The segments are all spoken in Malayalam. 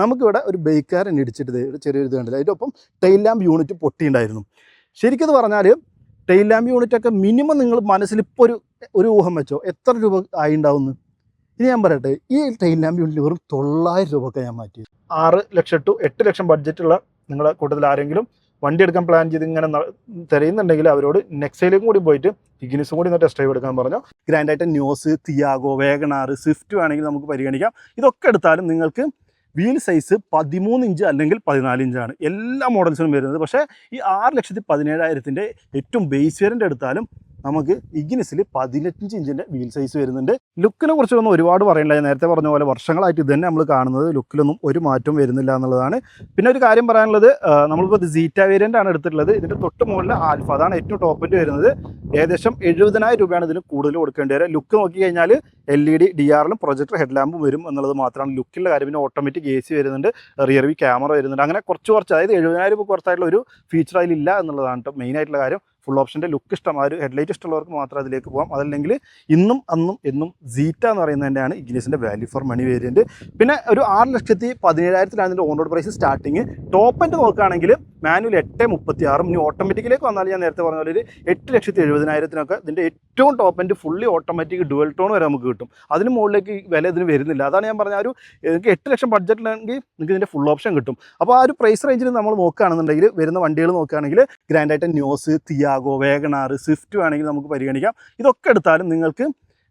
നമുക്കിവിടെ ഒരു ബൈക്കാരൻ ഇടിച്ചിട്ട് ചെറിയൊരു ഇത് കണ്ടില്ല. അതിൻ്റെ ഒപ്പം ടെയിൽ ലാമ്പ് യൂണിറ്റ് പൊട്ടിയിട്ടുണ്ടായിരുന്നു. ശരിക്കും പറഞ്ഞാൽ ടെയിൽ ലാമ്പ് യൂണിറ്റൊക്കെ മിനിമം നിങ്ങൾ മനസ്സിൽ ഇപ്പോൾ ഒരു ഊഹം വെച്ചോ എത്ര രൂപ ആയി ഉണ്ടാവുമെന്ന്. ഇനി ഞാൻ പറയട്ടെ, ഈ ടെയിൽ ലാമ്പ് യൂണിറ്റ് വെറും 900 രൂപയ്ക്ക് ഞാൻ മാറ്റി. 6 ലക്ഷം ടു 8 ലക്ഷം ബഡ്ജറ്റുള്ള നിങ്ങളുടെ കൂട്ടത്തിൽ ആരെങ്കിലും വണ്ടി എടുക്കാൻ പ്ലാൻ ചെയ്ത് ഇങ്ങനെ തിരയുന്നുണ്ടെങ്കിൽ അവരോട് നെക്സയിലേക്കും കൂടി പോയിട്ട് ഇഗ്നിസും കൂടി ടെസ്റ്റ് ഡ്രൈവ് എടുക്കാൻ പറഞ്ഞു. ഗ്രാൻഡായിട്ട് ന്യൂസ്, തിയാഗോ, വേഗണാർ, സ്വിഫ്റ്റ് വേണമെങ്കിൽ നമുക്ക് പരിഗണിക്കാം. ഇതൊക്കെ എടുത്താലും നിങ്ങൾക്ക് വീൽ സൈസ് 13 ഇഞ്ച് അല്ലെങ്കിൽ 14 ഇഞ്ചാണ് എല്ലാ മോഡൽസിനും വരുന്നത്. പക്ഷേ ഈ 6,17,000 ഏറ്റവും ബേസ് വേരിയൻ്റ് എടുത്താലും നമുക്ക് ഇഗ്നിസിൽ 15 ഇഞ്ചിൻ്റെ വീൽ സൈസ് വരുന്നുണ്ട്. ലുക്കിനെ കുറിച്ചൊന്നും ഒരുപാട് പറയണില്ല. ഞാൻ നേരത്തെ പറഞ്ഞ പോലെ വർഷങ്ങളായിട്ട് ഇത് തന്നെ നമ്മൾ കാണുന്നത്. ലുക്കിലൊന്നും ഒരു മാറ്റവും വരുന്നില്ല എന്നുള്ളതാണ്. പിന്നെ ഒരു കാര്യം പറയാനുള്ളത്, നമ്മളിപ്പോൾ സീറ്റ വേരിയൻ്റ് ആണ് എടുത്തിട്ടുള്ളത്. ഇതിൻ്റെ തൊട്ട് മുകളിൽ ആൽഫ, അതാണ് ഏറ്റവും ടോപ്പിൻ്റെ വരുന്നത്. ഏകദേശം 70,000 രൂപയാണ് ഇതിന് കൂടുതൽ കൊടുക്കേണ്ടി വരിക. ലുക്ക് നോക്കി കഴിഞ്ഞാൽ LED DRലും പ്രൊജക്ടർ ഹെഡ് ലാമ്പും വരും എന്നുള്ളത് മാത്രമാണ് ലുക്കിലുള്ള കാര്യം. പിന്നെ ഓട്ടോമാറ്റിക് AC വരുന്നുണ്ട്, റിയർ വ്യൂ ക്യാമറ വരുന്നുണ്ട്. അങ്ങനെ കുറച്ച് അതായത് 70,000 രൂപ പുറത്തായിട്ടുള്ള ഒരു ഫീച്ചർ അതിലില്ല എന്നുള്ളതാണ് കേട്ടോ മെയിൻ ആയിട്ടുള്ള കാര്യം. ഫുൾ ഓപ്ഷൻ്റെ ലുക്ക് ഇഷ്ടം, ആ ഒരു ഹെഡ്ലൈറ്റ് ഇഷ്ടമുള്ളവർക്ക് മാത്രം അതിലേക്ക് പോകാം. അതല്ലെങ്കിൽ ഇന്നും അന്നും എന്നും സീറ്റ എന്ന് പറയുന്നത് തന്നെയാണ് ഇഗ്നിസിൻ്റെ വാല്യൂ ഫോർ മണി വേരിയൻറ്റ്. പിന്നെ ഒരു 6,17,000 ഇതിൻ്റെ on road price starting. Top end നോക്കുകയാണെങ്കിൽ മാനുവൽ 8,36. ഇനി ഓട്ടോമാറ്റിക്കിലേക്ക് വന്നാൽ ഞാൻ നേരത്തെ പറഞ്ഞ പോലെ ഒരു 8,70,000 ഇതിൻ്റെ ഏറ്റവും top end fully automatic dual tone വരെ നമുക്ക് കിട്ടും. അതിന് മുകളിലേക്ക് വില ഇതിന് വരുന്നില്ല. അതാണ് ഞാൻ പറഞ്ഞ നിങ്ങൾക്ക് 8 ലക്ഷം ബഡ്ജറ്റിലാണെങ്കിൽ നിങ്ങൾക്ക് ഇതിൻ്റെ ഫുൾ ഓപ്ഷൻ കിട്ടും. അപ്പോൾ ആ ഒരു പ്രൈസ് റേഞ്ചിൽ നമ്മൾ നോക്കുകയാണെന്നുണ്ടെങ്കിൽ വരുന്ന വണ്ടികൾ നോക്കുകയാണെങ്കിൽ ഗ്രാൻഡായിട്ട് ന്യൂസ്, തിയാഗോ, വേഗണാർ, സ്വിഫ്റ്റ് വേണമെങ്കിൽ നമുക്ക് പരിഗണിക്കാം. ഇതൊക്കെ എടുത്താലും നിങ്ങൾക്ക്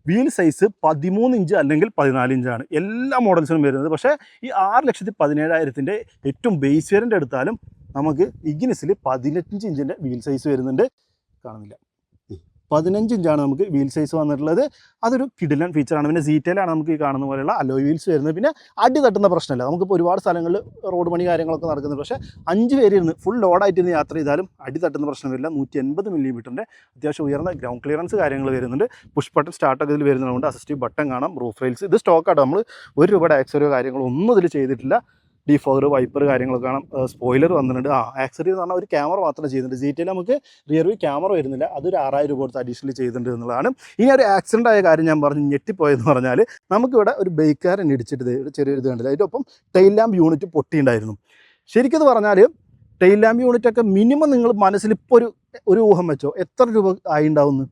വീൽ സൈസ് 13 ഇഞ്ച് അല്ലെങ്കിൽ 14 ഇഞ്ചാണ് എല്ലാ മോഡൽസിനും വരുന്നത്. പക്ഷേ ഈ 6,17,000 ഏറ്റവും ബേസ് വേരിയൻ്റ് എടുത്താലും നമുക്ക് ഇഗ്നിസിൽ 15 ഇഞ്ചിൻ്റെ വീൽ സൈസ് വരുന്നുണ്ട്. കാണുന്നില്ല, 15 ഇഞ്ചാണ് നമുക്ക് വീൽ സൈസ് വന്നിട്ടുള്ളത്. അതൊരു കിടിലൻ ഫീച്ചറാണ്. പിന്നെ സീറ്റയിലാണ് നമുക്ക് ഈ കാണുന്ന പോലെയുള്ള അലോയ് വീൽസ് വരുന്നത്. പിന്നെ അടി തട്ടുന്ന പ്രശ്നമില്ല. നമുക്കിപ്പോൾ ഒരുപാട് സ്ഥലങ്ങളിൽ റോഡ് പണി കാര്യങ്ങളൊക്കെ നടക്കുന്നുണ്ട്. പക്ഷേ 5 പേര് ഇരുന്ന് ഫുൾ ലോഡായിട്ട് ഇന്ന് യാത്ര ചെയ്താലും അടി തട്ടുന്ന പ്രശ്നം വരില്ല. 180 മില്ലിമീറ്ററിൻ്റെ അത്യാവശ്യം ഉയർന്ന ഗ്രൗണ്ട് ക്ലിയറൻസ് കാര്യങ്ങൾ വരുന്നുണ്ട്. പുഷ് ബട്ടൺ സ്റ്റാർട്ടൊക്കെ ഇതിൽ വരുന്നതുകൊണ്ട് അസിസ്റ്റീവ് ബട്ടൺ കാണാം. റൂഫ് റെയിൽസ് ഇത് സ്റ്റോക്കാട്ടോ, നമ്മൾ 1 രൂപയുടെ ആക്സറിയോ കാര്യങ്ങളോ ഒന്നും ഇതിൽ ചെയ്തിട്ടില്ല. ഡിഫോഗർ, വൈപ്പർ കാര്യങ്ങളൊക്കെ കാണാം. സ്പോയിലർ വന്നിട്ടുണ്ട്. ആക്സറി എന്ന് പറഞ്ഞാൽ ഒരു ക്യാമറ മാത്രം ചെയ്യുന്നുണ്ട്. സീറ്റയിൽ നമുക്ക് റിയർ വ്യൂ ക്യാമറ വരുന്നില്ല. അതൊരു 6,000 രൂപ കൊടുത്ത് അഡീഷണൽ ചെയ്തിട്ടുണ്ട് എന്നുള്ളതാണ്. ഇനി ഒരു ആക്സിഡൻ്റ് ആയ കാര്യം ഞാൻ പറഞ്ഞ് ഞെട്ടിപ്പോയെന്ന് പറഞ്ഞാൽ, നമുക്കിവിടെ ഒരു ബൈക്കാരൻ ഇടിച്ചിട്ട് ചെറിയൊരു ഇത് കണ്ടില്ല. അതിൻ്റെ ഒപ്പം ടെയിൽ ലാമ്പ് യൂണിറ്റ് പൊട്ടിയിട്ടുണ്ടായിരുന്നു. ശരിക്കും പറഞ്ഞാൽ ടെയിൽ ലാമ്പ് യൂണിറ്റൊക്കെ മിനിമം നിങ്ങൾ മനസ്സിൽ ഇപ്പോൾ ഒരു ഊഹം വെച്ചോ എത്ര രൂപ ആയി ഉണ്ടാവുമെന്ന്.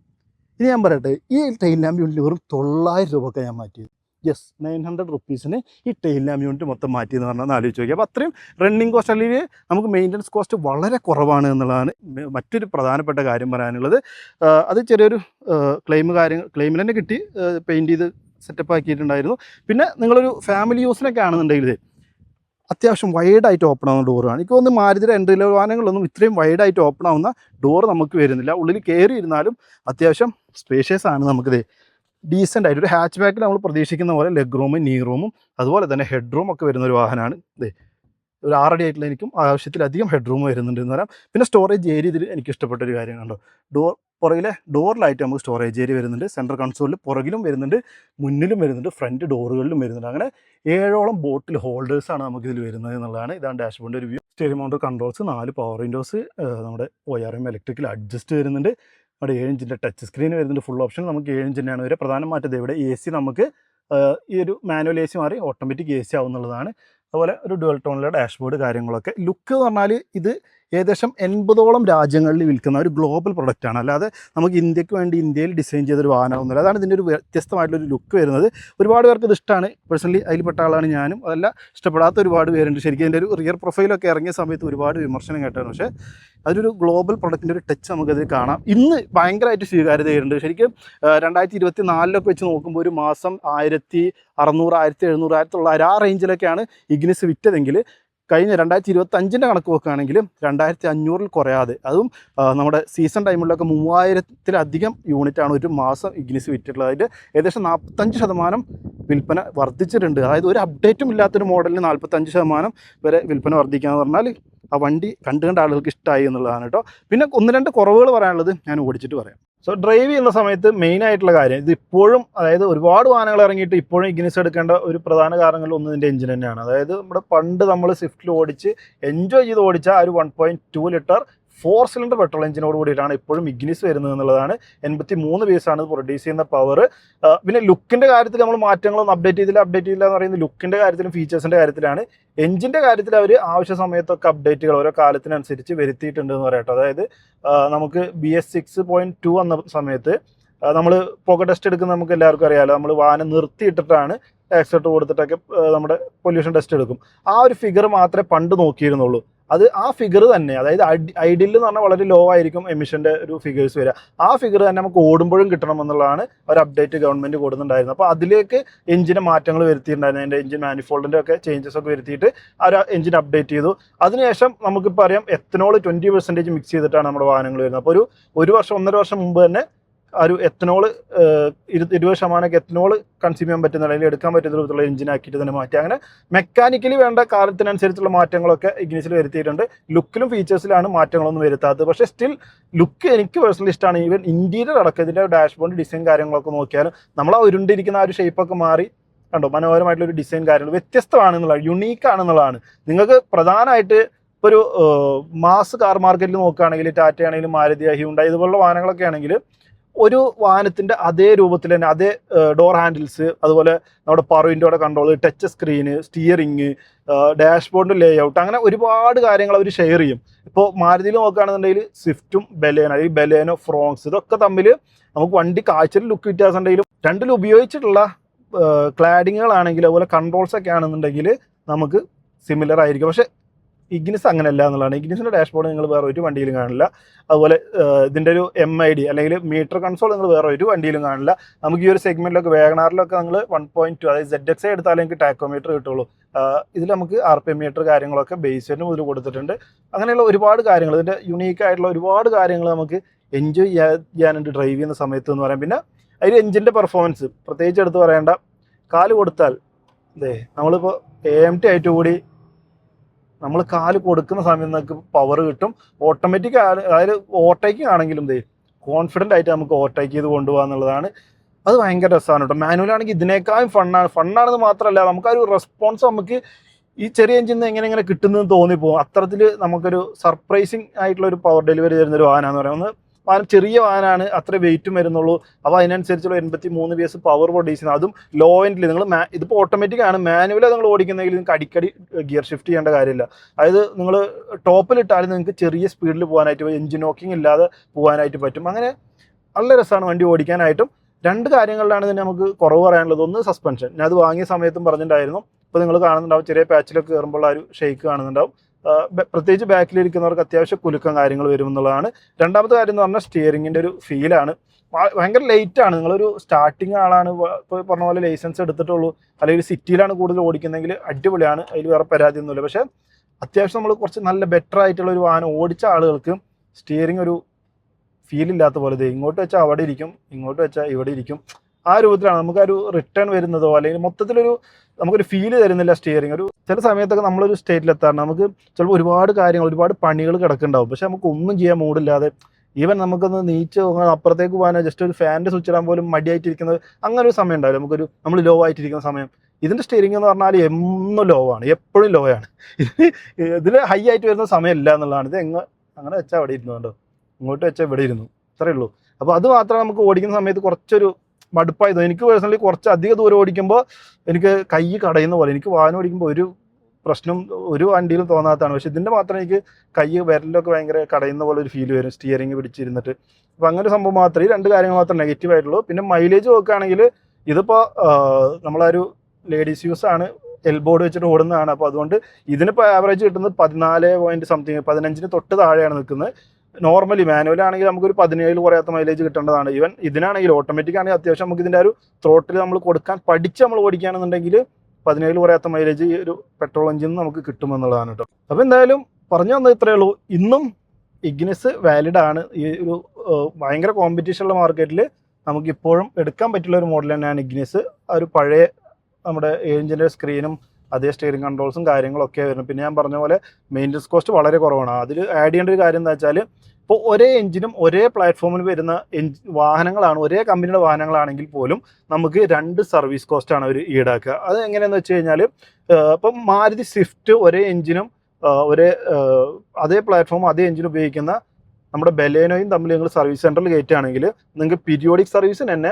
ഇനി ഞാൻ പറയട്ടെ, ഈ ടെയിൽ ലാമ്പ് യൂണിറ്റ് വെറും 900 രൂപയ്ക്ക് ഞാൻ മാറ്റിയത്. യെസ്, 900 റുപ്പീസിന് ഈ ടെയിൽ ലാമ്പ് യൂണിറ്റ് മൊത്തം മാറ്റി എന്ന് പറഞ്ഞാൽ ആലോചിച്ച് നോക്കി. അപ്പോൾ അത്രയും റണ്ണിങ് കോസ്റ്റ് അല്ലെങ്കിൽ നമുക്ക് മെയിൻ്റനൻസ് കോസ്റ്റ് വളരെ കുറവാണ് എന്നുള്ളതാണ് മറ്റൊരു പ്രധാനപ്പെട്ട കാര്യം പറയാനുള്ളത്. അത് ചെറിയൊരു ക്ലെയിമിൽ തന്നെ കിട്ടി, പെയിൻറ്റ് ചെയ്ത് സെറ്റപ്പ് ആക്കിയിട്ടുണ്ടായിരുന്നു. പിന്നെ നിങ്ങളൊരു ഫാമിലി യൂസിനൊക്കെ ആണെന്നുണ്ടെങ്കിൽ അത്യാവശ്യം വൈഡായിട്ട് ഓപ്പൺ ആവുന്ന ഡോറാണ്. എനിക്ക് തോന്നുന്നു മാരുതിയുടെ എൻട്രി ലെവൽ വാഹനങ്ങളൊന്നും ഇത്രയും വൈഡായിട്ട് ഓപ്പൺ ആവുന്ന ഡോർ നമുക്ക് വരുന്നില്ല. ഉള്ളിൽ കയറി ഇരുന്നാലും അത്യാവശ്യം സ്പേഷ്യസ് ആണ്. നമുക്കിത് ഡീസൻ്റ് ആയിട്ട് ഒരു ഹാച്ച് ബാക്കിൽ നമ്മൾ പ്രതീക്ഷിക്കുന്ന പോലെ ലെഗ് റൂമും നീ റൂമും അതുപോലെ തന്നെ ഹെഡ് റൂം ഒക്കെ വരുന്ന ഒരു വാഹനമാണ്. ഒരു 6 അടി ആയിട്ടുള്ള എനിക്കും ആവശ്യത്തിലധികം ഹെഡ് റൂം വരുന്നുണ്ട് എന്ന് പറയാം. പിന്നെ സ്റ്റോറേജ് ഏരിയ ഇതിൽ എനിക്ക് ഇഷ്ടപ്പെട്ടൊരു കാര്യം കണ്ടോ, പുറകിലെ ഡോറിലായിട്ട് നമുക്ക് സ്റ്റോറേജ് ഏരിയ വരുന്നുണ്ട്. സെൻട്രൽ കൺസോളിൽ പുറകിലും വരുന്നുണ്ട്, മുന്നിലും വരുന്നുണ്ട്, ഫ്രണ്ട് ഡോറുകളിലും വരുന്നുണ്ട്. അങ്ങനെ 7ഓളം ബോട്ടിൽ ഹോൾഡേഴ്സാണ് നമുക്കിതിൽ വരുന്നത് എന്നുള്ളതാണ്. ഇതാണ് ഡാഷ്ബോർഡിൻ്റെ ഒരു view. Steering mount controls, 4 power Windows, നമ്മുടെ ORM ഇലക്ട്രിക്കൽ അഡ്ജസ്റ്റ് വരുന്നുണ്ട്. അവിടെ 7 ഇഞ്ചിൻ്റെ ടച്ച് സ്ക്രീൻ വരുന്നുണ്ട്. ഫുൾ ഓപ്ഷൻ നമുക്ക് 7 ഇഞ്ചിൻ്റെയാണ് വരെ. പ്രധാന മാറ്റം ഇവിടെ AC നമുക്ക് ഈ ഒരു മാനുവൽ AC മാറി ഓട്ടോമാറ്റിക് AC ആവുന്നുള്ളതാണ്. അതുപോലെ ഒരു ഡുവൽ ടോണിലെ ഡാഷ്ബോർഡ് കാര്യങ്ങളൊക്കെ. ലുക്ക് എന്ന് പറഞ്ഞാൽ ഇത് ഏകദേശം 80ഓളം രാജ്യങ്ങളിൽ വിൽക്കുന്ന ഒരു ഗ്ലോബൽ പ്രൊഡക്റ്റാണ്. അല്ലാതെ നമുക്ക് ഇന്ത്യക്ക് വേണ്ടി ഇന്ത്യയിൽ ഡിസൈൻ ചെയ്തൊരു വാഹനമൊന്നുമില്ല. അതാണ് ഇതിൻ്റെ ഒരു വ്യത്യസ്തമായിട്ടുള്ളൊരു ലുക്ക് വരുന്നത്. ഒരുപാട് പേർക്ക് ഇത് ഇഷ്ടമാണ്. പേഴ്സണലി അതിൽപ്പെട്ട ആളാണ് ഞാനും. അതല്ല, ഇഷ്ടപ്പെടാത്ത ഒരുപാട് പേരുണ്ട്. ശരിക്കും ഇതിൻ്റെ ഒരു റിയർ പ്രൊഫൈലൊക്കെ ഇറങ്ങിയ സമയത്ത് ഒരുപാട് വിമർശനം കേട്ടാണ്. പക്ഷേ അതൊരു ഗ്ലോബൽ പ്രൊഡക്റ്റിൻ്റെ ഒരു ടച്ച് നമുക്കതിൽ കാണാം. ഇന്ന് ഭയങ്കരമായിട്ട് സ്വീകാര്യതയുണ്ട്. ശരിക്കും 2024 വെച്ച് നോക്കുമ്പോൾ ഒരു മാസം 1,600, 1,700, 1,900 ആ റേഞ്ചിലൊക്കെയാണ് ഇഗ്നിസ് വിറ്റതെങ്കിൽ കഴിഞ്ഞ 2025 കണക്ക് നോക്കുകയാണെങ്കിൽ 2,500 കുറയാതെ, അതും നമ്മുടെ സീസൺ ടൈമിലൊക്കെ 3000-ത്തിലധികം യൂണിറ്റാണ് ഒരു മാസം ഇഗ്നിസ് വിറ്റിട്ടുള്ളത്. അതിൻ്റെ ഏകദേശം 45% വിൽപ്പന വർദ്ധിച്ചിട്ടുണ്ട്. അതായത് ഒരു അപ്ഡേറ്റും ഇല്ലാത്തൊരു മോഡലിന് 45% വരെ വിൽപ്പന വർദ്ധിക്കുകയെന്ന് പറഞ്ഞാൽ ആ വണ്ടി കണ്ട് ആളുകൾക്ക് ഇഷ്ടമായി എന്നുള്ളതാണ് കേട്ടോ. പിന്നെ 1-2 കുറവുകൾ പറയാനുള്ളത് ഞാൻ ഓടിച്ചിട്ട് പറയാം. സോ ഡ്രൈവ് ചെയ്യുന്ന സമയത്ത് മെയിൻ ആയിട്ടുള്ള കാര്യം ഇത് ഇപ്പോഴും, അതായത് ഒരുപാട് വാഹനങ്ങൾ ഇറങ്ങിയിട്ട് ഇപ്പോഴും ഇഗ്നിസ് എടുക്കേണ്ട ഒരു പ്രധാന കാരണങ്ങളിൽ ഒന്ന് ഇതിൻ്റെ എഞ്ചിൻ തന്നെയാണ്. അതായത് നമ്മുടെ പണ്ട് നമ്മൾ സ്വിഫ്റ്റിൽ ഓടിച്ച് എൻജോയ് ചെയ്ത് ഓടിച്ച ഒരു 1.2 ലിറ്റർ 4 സിലിണ്ടർ പെട്രോൾ എഞ്ചിനോട് കൂടിയിട്ടാണ് ഇപ്പോഴും ഇഗ്നിസ് വരുന്നത് എന്നുള്ളതാണ്. 83 പീസാണ് പ്രൊഡ്യൂസ് ചെയ്യുന്ന പവർ. പിന്നെ ലുക്കിൻ്റെ കാര്യത്തിൽ നമ്മൾ മാറ്റങ്ങളൊന്നും അപ്ഡേറ്റ് ചെയ്തില്ല എന്ന് പറയുന്നത് ലുക്കിൻ്റെ കാര്യത്തിലും ഫീച്ചേഴ്സിൻ്റെ കാര്യത്തിലാണ്. എഞ്ചിൻ്റെ കാര്യത്തിൽ അവർ ആവശ്യ സമയത്തൊക്കെ അപ്ഡേറ്റുകൾ ഓരോ കാലത്തിനനുസരിച്ച് വരുത്തിയിട്ടുണ്ട് എന്ന് പറയട്ടെ. അതായത് നമുക്ക് BS 6.2 വന്ന സമയത്ത് നമ്മൾ പുക ടെസ്റ്റ് എടുക്കുന്ന നമുക്ക് എല്ലാവർക്കും അറിയാമല്ലോ, നമ്മൾ വാഹനം നിർത്തിയിട്ടിട്ടാണ് ആക്സിഡൻറ്റ് കൊടുത്തിട്ടൊക്കെ നമ്മുടെ പൊല്യൂഷൻ ടെസ്റ്റ് എടുക്കും. ആ ഒരു ഫിഗർ മാത്രമേ പണ്ട് നോക്കിയിരുന്നുള്ളൂ. അത് ആ ഫിഗർ തന്നെ, അതായത് ഐഡിയൽ എന്ന് പറഞ്ഞാൽ വളരെ ലോ ആയിരിക്കും എമിഷൻ്റെ ഒരു ഫിഗേഴ്സ് വരിക. ആ ഫിഗർ തന്നെ നമുക്ക് ഓടുമ്പോഴും കിട്ടണം എന്നുള്ളതാണ് ഒരു അപ്ഡേറ്റ് ഗവൺമെൻറ് കൊടുക്കുന്നുണ്ടായിരുന്നത്. അപ്പോൾ അതിലേക്ക് എഞ്ചിന് മാറ്റങ്ങൾ വരുത്തിയിട്ടുണ്ടായിരുന്നു. അതിൻ്റെ എഞ്ചിൻ മാനിഫോൾഡിൻ്റെ ഒക്കെ ചേഞ്ചസ് ഒക്കെ വരുത്തിയിട്ട് ആ ഒരു എഞ്ചിൻ അപ്ഡേറ്റ് ചെയ്തു. അതിനുശേഷം നമുക്കിപ്പോൾ അറിയാം എത്തനോൾ 20% മിക്സ് ചെയ്തിട്ടാണ് നമ്മുടെ വാഹനങ്ങൾ വരുന്നത്. അപ്പോൾ ഒരു വർഷം 1.5 വർഷം മുമ്പ് തന്നെ ഒരു എത്തനോൾ 20% എത്തനോൾ കൺസ്യൂം ചെയ്യാൻ പറ്റുന്ന അല്ലെങ്കിൽ എടുക്കാൻ പറ്റുന്ന രൂപത്തിലുള്ള എഞ്ചിനാക്കിയിട്ട് തന്നെ മാറ്റി. അങ്ങനെ മെക്കാനിക്കലി വേണ്ട കാലത്തിനനുസരിച്ചുള്ള മാറ്റങ്ങളൊക്കെ ഇഗ്നിസിൽ വരുത്തിയിട്ടുണ്ട്. ലുക്കിലും ഫീച്ചേഴ്സിലാണ് മാറ്റങ്ങളൊന്നും വരുത്താത്തത്. പക്ഷേ സ്റ്റിൽ ലുക്ക് എനിക്ക് പേഴ്സണലി ഇഷ്ടമാണ്. ഈവൻ ഇൻറ്റീരിയർ അടക്കം ഇതിൻ്റെ ഡാഷ്ബോർഡ് ഡിസൈൻ കാര്യങ്ങളൊക്കെ നോക്കിയാലും നമ്മൾ ആ ഉരുണ്ടിരിക്കുന്ന ആ ഒരു ഷേപ്പൊക്കെ മാറി കണ്ടോ, മനോഹരമായിട്ടുള്ളൊരു ഡിസൈൻ കാര്യങ്ങൾ വ്യത്യസ്തമാണെന്നുള്ളതാണ്, യുണീക്കാണെന്നുള്ളതാണ്. നിങ്ങൾക്ക് പ്രധാനമായിട്ട് ഇപ്പോൾ ഒരു മാസ് കാർ മാർക്കറ്റിൽ നോക്കുകയാണെങ്കിൽ ടാറ്റ ആണെങ്കിലും മാരുതി, ഹ്യുണ്ടായി ഇതുപോലുള്ള വാഹനങ്ങളൊക്കെ ആണെങ്കിൽ ഒരു വാഹനത്തിൻ്റെ അതേ രൂപത്തിൽ തന്നെ അതേ ഡോർ ഹാൻഡിൽസ്, അതുപോലെ നമ്മുടെ പവർ വിൻഡോയുടെ കൺട്രോൾ, ടച്ച് സ്ക്രീന്, സ്റ്റിയറിങ്, ഡാഷ്ബോർഡിൻ്റെ ലേ ഔട്ട്, അങ്ങനെ ഒരുപാട് കാര്യങ്ങൾ അവർ ഷെയർ ചെയ്യും. ഇപ്പോൾ മാരുതിയിൽ നോക്കുകയാണെന്നുണ്ടെങ്കിൽ സ്വിഫ്റ്റും ബലേനോ അല്ലെങ്കിൽ ബലേനോ ഫ്രോങ്സ് ഇതൊക്കെ തമ്മിൽ നമുക്ക് വണ്ടി കാഴ്ചയിൽ ലുക്ക് വ്യത്യാസം ഉണ്ടെങ്കിലും രണ്ടിലും ഉപയോഗിച്ചിട്ടുള്ള ക്ലാഡിങ്ങുകളാണെങ്കിലും അതുപോലെ കൺട്രോൾസൊക്കെ ആണെന്നുണ്ടെങ്കിൽ നമുക്ക് സിമിലർ ആയിരിക്കും. പക്ഷേ ഇഗ്നിസ് അങ്ങനെയല്ല എന്നുള്ളതാണ്. ഇഗ്നിസിൻ്റെ ഡാഷ്ബോർഡ് നിങ്ങൾ വേറെ ഒരു വണ്ടിയിലും കാണില്ല. അതുപോലെ ഇതിൻ്റെ ഒരു MID അല്ലെങ്കിൽ മീറ്റർ കൺസോൾ നിങ്ങൾ വേറെ ഒരു വണ്ടിയിലും കാണില്ല. നമുക്ക് ഈ ഒരു സെഗ്മെൻറ്റിലൊക്കെ വാഗണാറിലൊക്കെ നിങ്ങൾ 1.2 അതായത് ZX എടുത്താലേ നിങ്ങൾക്ക് ടാക്കോമീറ്റർ കിട്ടുള്ളൂ. ഇതിൽ നമുക്ക് RPM മീറ്റർ കാര്യങ്ങളൊക്കെ ബേസിന് മുതൽ കൊടുത്തിട്ടുണ്ട്. അങ്ങനെയുള്ള ഒരുപാട് കാര്യങ്ങൾ, ഇതിൻ്റെ യുണീക്കായിട്ടുള്ള ഒരുപാട് കാര്യങ്ങൾ നമുക്ക് എൻജോയ് ചെയ്യാനുണ്ട് ഡ്രൈവ് ചെയ്യുന്ന സമയത്ത് എന്ന് പറയാം. പിന്നെ അതിൽ എഞ്ചിൻ്റെ പെർഫോമൻസ് പ്രത്യേകിച്ച് എടുത്ത് പറയേണ്ട. കാല് കൊടുത്താൽ നമ്മളിപ്പോൾ AMT ആയിട്ട് കൂടി നമ്മൾ കാല് കൊടുക്കുന്ന സമയത്ത് നമുക്ക് പവർ കിട്ടും. ഓട്ടോമാറ്റിക് അതായത് ഓവർടേക്കിംഗ് ആണെങ്കിലും കോൺഫിഡൻ്റ് ആയിട്ട് നമുക്ക് ഓവർടേക്ക് ചെയ്ത് കൊണ്ടുപോകുക എന്നുള്ളതാണ്. അത് ഭയങ്കര രസമാണ് കേട്ടോ. മാനുവലാണെങ്കിൽ ഇതിനേക്കാളും ഫണ്ണാണെന്ന് മാത്രമല്ല, നമുക്കൊരു റെസ്പോൺസ് നമുക്ക് ഈ ചെറിയ എഞ്ചിൻ നിന്ന് എങ്ങനെ കിട്ടുന്നതെന്ന് തോന്നിപ്പോകും. അത്തരത്തിൽ നമുക്കൊരു സർപ്രൈസിങ് ആയിട്ടുള്ള ഒരു പവർ ഡെലിവറി തരുന്നൊരു വാഹനമാണെന്ന് പറയുന്നത്. വാഹനം ചെറിയ വാഹനമാണ്, അത്ര വെയിറ്റും വരുന്നുള്ളൂ. അപ്പോൾ അതിനനുസരിച്ചുള്ള 83 PS പവർ പ്രൊഡ്യൂസ് ചെയ്യുന്നത്, അതും ലോ എൻഡിൽ. നിങ്ങൾ ഇതിപ്പോൾ ഓട്ടോമാറ്റിക് ആണ്, മാനുവൽ നിങ്ങൾ ഓടിക്കുന്നെങ്കിൽ നിങ്ങൾക്ക് അടിക്കടി ഗിയർ ഷിഫ്റ്റ് ചെയ്യേണ്ട കാര്യമില്ല. അതായത് നിങ്ങൾ ടോപ്പിലിട്ടാലും നിങ്ങൾക്ക് ചെറിയ സ്പീഡിൽ പോകാനായിട്ട്, എഞ്ചിൻ നോക്കിങ് ഇല്ലാതെ പോകാനായിട്ട് പറ്റും. അങ്ങനെ നല്ല രസമാണ് വണ്ടി ഓടിക്കാനായിട്ടും. 2 കാര്യങ്ങളിലാണ് ഇതിന് നമുക്ക് കുറവ് പറയാനുള്ളത്. ഒന്ന് സസ്പെൻഷൻ, ഞാൻ അത് വാങ്ങിയ സമയത്തും പറഞ്ഞിട്ടുണ്ടായിരുന്നു. ഇപ്പോൾ നിങ്ങൾ കാണുന്നുണ്ടാവും ചെറിയ പാച്ചിലൊക്കെ കയറുമ്പോൾ ആ ഒരു ഷെയ്ക്ക് കാണുന്നുണ്ടാവും. പ്രത്യേകിച്ച് ബാക്കിലിരിക്കുന്നവർക്ക് അത്യാവശ്യം കുലുക്കം കാര്യങ്ങൾ വരുമെന്നുള്ളതാണ്. രണ്ടാമത്തെ കാര്യം എന്ന് പറഞ്ഞാൽ സ്റ്റിയറിങ്ങിൻ്റെ ഒരു ഫീലാണ്. ഭയങ്കര ലേറ്റാണ്. നിങ്ങളൊരു സ്റ്റാർട്ടിങ് ആളാണ്, ഇപ്പോൾ പറഞ്ഞ പോലെ ലൈസൻസ് എടുത്തിട്ടുള്ളൂ, അല്ലെങ്കിൽ സിറ്റിയിലാണ് കൂടുതൽ ഓടിക്കുന്നതെങ്കിൽ അടിപൊളിയാണ്, അതിൽ വേറെ പരാതിയൊന്നുമില്ല. പക്ഷേ അത്യാവശ്യം നമ്മൾ കുറച്ച് നല്ല ബെറ്റർ ആയിട്ടുള്ള ഒരു വാഹനം ഓടിച്ച ആളുകൾക്ക് സ്റ്റിയറിങ് ഒരു ഫീലില്ലാത്ത പോലെ ഇങ്ങോട്ട് വെച്ചാൽ അവിടെ ഇരിക്കും, ഇങ്ങോട്ട് വെച്ചാൽ ഇവിടെ ഇരിക്കും, ആ രൂപത്തിലാണ് നമുക്കൊരു റിട്ടേൺ വരുന്നതോ അല്ലെങ്കിൽ മൊത്തത്തിലൊരു നമുക്കൊരു ഫീല് തരുന്നില്ല സ്റ്റിയറിങ്. ഒരു ചില സമയത്തൊക്കെ നമ്മളൊരു സ്റ്റേറ്റിലെത്താറുണ്ട്, നമുക്ക് ചിലപ്പോൾ ഒരുപാട് കാര്യങ്ങൾ ഒരുപാട് പണികൾ കിടക്കുന്നുണ്ടാവും, പക്ഷെ നമുക്ക് ഒന്നും ചെയ്യാൻ മൂടില്ലാതെ, ഈവൻ നമുക്കൊന്ന് നീച്ച് അപ്പുറത്തേക്ക് പോകാനോ ജസ്റ്റ് ഒരു ഫാനിൻ്റെ സ്വിച്ച് ഇടാൻ പോലും മടിയായിട്ടിരിക്കുന്നത്, അങ്ങനെ ഒരു സമയം ഉണ്ടാവില്ല. നമ്മൾ ലോ ആയിട്ടിരിക്കുന്ന സമയം. ഇതിൻ്റെ സ്റ്റിയറിംഗ് എന്ന് പറഞ്ഞാൽ എന്നും ലോ ആണ്, എപ്പോഴും ലോ ആണ്. ഇതിൽ ഹൈ ആയിട്ട് വരുന്ന സമയമില്ല എന്നുള്ളതാണ്. ഇത് അങ്ങനെ വെച്ചാൽ അവിടെ ഇരുന്നു കണ്ടോ, ഇങ്ങോട്ട് വെച്ചാൽ ഇവിടെ ഇരുന്നു, അത്രയേ ഉള്ളൂ. അപ്പോൾ അത് മാത്രമേ നമുക്ക് ഓടിക്കുന്ന സമയത്ത് കുറച്ചൊരു മടുപ്പായി തോന്നി. എനിക്ക് പേഴ്സണലി കുറച്ച് അധിക ദൂരം ഓടിക്കുമ്പോൾ എനിക്ക് കൈ കടയുന്ന പോലെ, എനിക്ക് വാഹനം ഓടിക്കുമ്പോൾ ഒരു പ്രശ്നം ഒരു വണ്ടിയിലും തോന്നാത്തതാണ്. പക്ഷെ ഇതിൻ്റെ മാത്രം എനിക്ക് കൈ വിരലൊക്കെ ഭയങ്കര കടയുന്ന പോലെ ഒരു ഫീൽ വരും സ്റ്റിയറിംഗ് പിടിച്ചിരുന്നിട്ട്. അപ്പോൾ അങ്ങനെ ഒരു സംഭവം മാത്രമേ, ഈ 2 കാര്യങ്ങൾ മാത്രം നെഗറ്റീവ് ആയിട്ടുള്ളൂ. പിന്നെ മൈലേജ് നോക്കുകയാണെങ്കിൽ ഇതിപ്പോൾ നമ്മളൊരു ലേഡീസ് യൂസ് ആണ്, എൽബോർഡ് വെച്ചിട്ട് ഓടുന്നതാണ്. അപ്പോൾ അതുകൊണ്ട് ഇതിനിപ്പോൾ ആവറേജ് കിട്ടുന്നത് 14.15 തൊട്ട് താഴെയാണ് നിൽക്കുന്നത്. നോർമലി മാനുവലാണെങ്കിൽ നമുക്കൊരു 17 കുറയാത്ത മൈലേജ് കിട്ടേണ്ടതാണ്. ഈവൻ ഇതിനാണെങ്കിൽ ഓട്ടോമാറ്റിക് ആണെങ്കിൽ അത്യാവശ്യം നമുക്ക് ഇതിൻ്റെ ഒരു ത്രോട്ടിൽ നമ്മൾ കൊടുക്കാൻ പഠിച്ച് നമ്മൾ ഓടിക്കുകയാണെന്നുണ്ടെങ്കിൽ 17 കുറയാത്ത മൈലേജ് ഈ ഒരു പെട്രോൾ എഞ്ചിൻ നമുക്ക് കിട്ടുമെന്നുള്ളതാണ് കേട്ടോ. അപ്പോൾ എന്തായാലും പറഞ്ഞു വന്നത് ഇത്രയേ ഉള്ളൂ. ഇന്നും ഇഗ്നിസ് വാലിഡ് ആണ്. ഈ ഒരു ഭയങ്കര കോമ്പറ്റീഷനുള്ള മാർക്കറ്റിൽ നമുക്കിപ്പോഴും എടുക്കാൻ പറ്റുള്ള ഒരു മോഡൽ തന്നെയാണ് ഇഗ്നിസ്. ആ ഒരു പഴയ നമ്മുടെ എഞ്ചിൻ്റെ സ്ക്രീനും അതേ സ്റ്റിയറിംഗ് കൺട്രോൾസും കാര്യങ്ങളൊക്കെ വരുന്നു. പിന്നെ ഞാൻ പറഞ്ഞ പോലെ മെയിൻ്റനൻസ് കോസ്റ്റ് വളരെ കുറവാണ്. അതിൽ ആഡ് ചെയ്യേണ്ട ഒരു കാര്യം എന്താ വെച്ചാൽ, ഇപ്പോൾ ഒരേ എഞ്ചിനും ഒരേ പ്ലാറ്റ്ഫോമിൽ വരുന്ന വാഹനങ്ങളാണ്, ഒരേ കമ്പനിയുടെ വാഹനങ്ങളാണെങ്കിൽ പോലും നമുക്ക് 2 സർവീസ് കോസ്റ്റാണ് അവർ ഈടാക്കുക. അത് എങ്ങനെയാണെന്ന് വെച്ച് കഴിഞ്ഞാൽ, ഇപ്പം മാരുതി സ്വിഫ്റ്റ് ഒരേ എഞ്ചിനും അതേ പ്ലാറ്റ്ഫോം അതേ എഞ്ചിൻ ഉപയോഗിക്കുന്ന നമ്മുടെ ബലേനോയും തമ്മിൽ നിങ്ങൾ സർവീസ് സെൻറ്ററിൽ കയറ്റുകയാണെങ്കിൽ നിങ്ങൾക്ക് പീരിയോഡിക് സർവീസിന് തന്നെ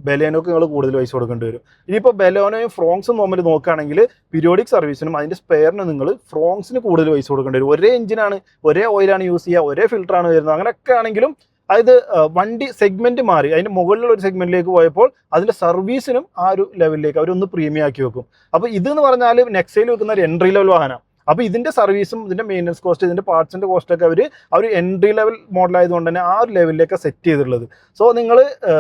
ബലേനോക്ക് നിങ്ങൾ കൂടുതൽ പൈസ കൊടുക്കേണ്ടി വരും. ഇനിയിപ്പോൾ ബലേനോയും ഫ്രോങ്സും തമ്മിൽ നോക്കുകയാണെങ്കിൽ പീരിയോഡിക് സർവീസിനും അതിൻ്റെ സ്പെയറിന് നിങ്ങൾ ഫ്രോങ്സിന് കൂടുതൽ പൈസ കൊടുക്കേണ്ടി വരും. ഒരേ എഞ്ചിനാണ്, ഒരേ ഓയിലാണ് യൂസ് ചെയ്യുക, ഒരേ ഫിൽറ്ററാണ് വരുന്നത്. അങ്ങനെയൊക്കെ ആണെങ്കിലും അതായത് വണ്ടി സെഗ്മെൻറ്റ് മാറി അതിൻ്റെ മുകളിലുള്ള ഒരു സെഗ്മെൻറ്റിലേക്ക് പോയപ്പോൾ അതിൻ്റെ സർവീസിനും ആ ഒരു ലെവലിലേക്ക് അവരൊന്ന് പ്രീമിയം ആക്കി വെക്കും. അപ്പോൾ ഇതെന്ന് പറഞ്ഞാൽ നെക്സയിൽ വെക്കുന്ന ഒരു എൻട്രി ലെവൽ വാഹനം. അപ്പോൾ ഇതിൻ്റെ സർവീസും ഇതിൻ്റെ മെയിൻ്റനൻസ് കോസ്റ്റ്, ഇതിൻ്റെ പാർട്സിൻ്റെ കോസ്റ്റൊക്കെ അവർ എൻട്രി ലെവൽ മോഡലായതുകൊണ്ട് തന്നെ ആ ഒരു ലെവലിലേക്ക് സെറ്റ് ചെയ്തിട്ടുള്ളത്. സോ നിങ്ങൾ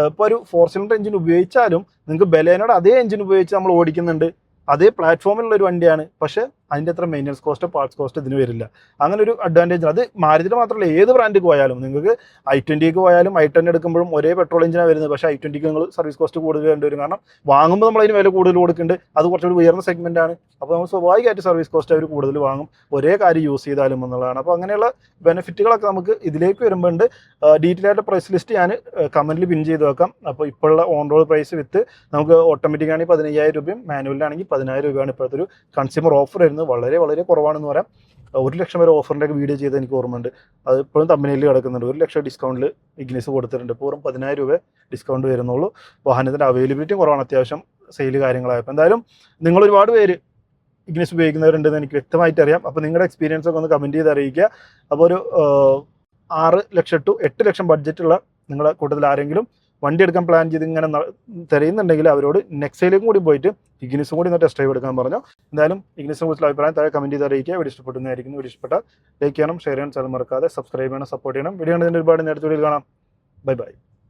ഇപ്പോൾ ഒരു 4 സിലിണ്ടർ എഞ്ചിൻ ഉപയോഗിച്ചാലും നിങ്ങൾക്ക് ബലേനോയുടെ അതേ എഞ്ചിൻ ഉപയോഗിച്ച് നമ്മൾ ഓടിക്കുന്നുണ്ട്, അതേ പ്ലാറ്റ്ഫോമിലുള്ള ഒരു വണ്ടിയാണ്. പക്ഷേ അതിൻ്റെ അത്ര മെയിൻ്റനൻസ് കോസ്റ്റോ പാർട്സ് കോസ്റ്റോ ഇതിന് വരില്ല. അങ്ങനെ ഒരു അഡ്വാൻറ്റേജ്. അത് മാരുതിയുടെ മാത്രമല്ല ഏത് ബ്രാൻഡിക്ക് പോയാലും നിങ്ങൾക്ക് i20ക്ക് പോയാലും i10 എടുക്കുമ്പോഴും ഒരേ പെട്രോൾ എഞ്ചിനാണ് വരുന്നത്. പക്ഷേ i20ക്ക് നിങ്ങൾ സർവീസ് കോസ്റ്റ് കൂടുതൽ വേണ്ടി വരും. കാരണം വാങ്ങുമ്പോൾ നമ്മൾ അതിന് വില കൂടുതൽ കൊടുക്കുന്നുണ്ട്. അത് കുറച്ചുകൂടി ഉയർന്ന സെഗ്മെൻ്റ് ആണ്. അപ്പോൾ നമ്മൾ സ്വാഭാവികമായിട്ട് സർവീസ് കോസ്റ്റ് അവർ കൂടുതൽ വാങ്ങും ഒരേ കാര്യം യൂസ് ചെയ്താലും എന്നുള്ളതാണ്. അപ്പോൾ അങ്ങനെയുള്ള ബെനിഫിറ്റുകളൊക്കെ നമുക്ക് ഇതിലേക്ക് വരുമ്പോൾ ഉണ്ട്. ഡീറ്റെയിൽ ആയിട്ട് പ്രൈസ് ലിസ്റ്റ് ഞാൻ കമൻറ്റിൽ പിൻ ചെയ്ത് വെക്കാം. അപ്പോൾ ഇപ്പോഴുള്ള ഓൺ റോഡ് പ്രൈസ് വിത്ത് നമുക്ക് ഓട്ടോമാറ്റിക് ആണെങ്കിൽ 15,000 രൂപയും മാനുവലിനാണെങ്കിൽ 10,000 രൂപയാണ് ഇപ്പോഴത്തെ ഒരു കൺസ്യൂമർ ഓഫർ വരുന്നത്. വളരെ വളരെ കുറവാണെന്ന് പറയാം. 1 ലക്ഷം വരെ ഓഫറിൻ്റെ വീഡിയോ ചെയ്ത് എനിക്ക് ഓർമ്മയുണ്ട്. അത് ഇപ്പോഴും തമ്മിലിൽ കിടക്കുന്നുണ്ട്. 1 ലക്ഷം ഡിസ്കൗണ്ടിൽ ഇഗ്നിസ് കൊടുത്തിട്ടുണ്ട്. ഇപ്പോൾ 10,000 രൂപ ഡിസ്കൗണ്ട് വരുന്നുള്ളൂ. വാഹനത്തിൻ്റെ അവൈലബിലിറ്റി കുറവാണ് അത്യാവശ്യം സെയിൽ കാര്യങ്ങളായപ്പോൾ. എന്തായാലും നിങ്ങൾ ഒരുപാട് പേര് ഇഗ്നിസ് ഉപയോഗിക്കുന്നവരുണ്ടെന്ന് എനിക്ക് വ്യക്തമായിട്ട് അറിയാം. അപ്പോൾ നിങ്ങളുടെ എക്സ്പീരിയൻസ് ഒക്കെ ഒന്ന് കമൻറ്റ് ചെയ്ത് അറിയിക്കുക. അപ്പോൾ ഒരു 6 ലക്ഷം ടു 8 ലക്ഷം ബഡ്ജറ്റുള്ള നിങ്ങളുടെ കൂട്ടത്തിൽ ആരെങ്കിലും വണ്ടി എടുക്കാൻ പ്ലാൻ ചെയ്ത് ഇങ്ങനെ തിരയുന്നുണ്ടെങ്കിൽ അവരോട് നെക്സയിലേക്കും കൂടി പോയിട്ട് ഇഗ്നിസും കൂടി ഒന്ന് ടെസ്റ്റ് ഡ്രൈവ് എടുക്കാൻ പറഞ്ഞു. എന്തായാലും ഇഗ്നിസിനെ കുറിച്ചുള്ള അഭിപ്രായം താഴെ കമൻറ്റ് ചെയ്ത് അറിയിക്കുക. വീഡിയോ ഇഷ്ടപ്പെടുന്നതായിരിക്കും. വീഡിയോ ഇഷ്ടപ്പെട്ടാൽ ലൈക്ക് ചെയ്യണം, ഷെയർ ചെയ്യണം, ചാനൽ മറക്കാതെ സബ്സ്ക്രൈബ് ചെയ്യണം, സപ്പോർട്ട് ചെയ്യണം. വീഡിയോ കണ്ടതിൻ്റെ ഒരുപാട് നേരത്തെ വീഡിയോയിൽ കാണാം. Bye bye.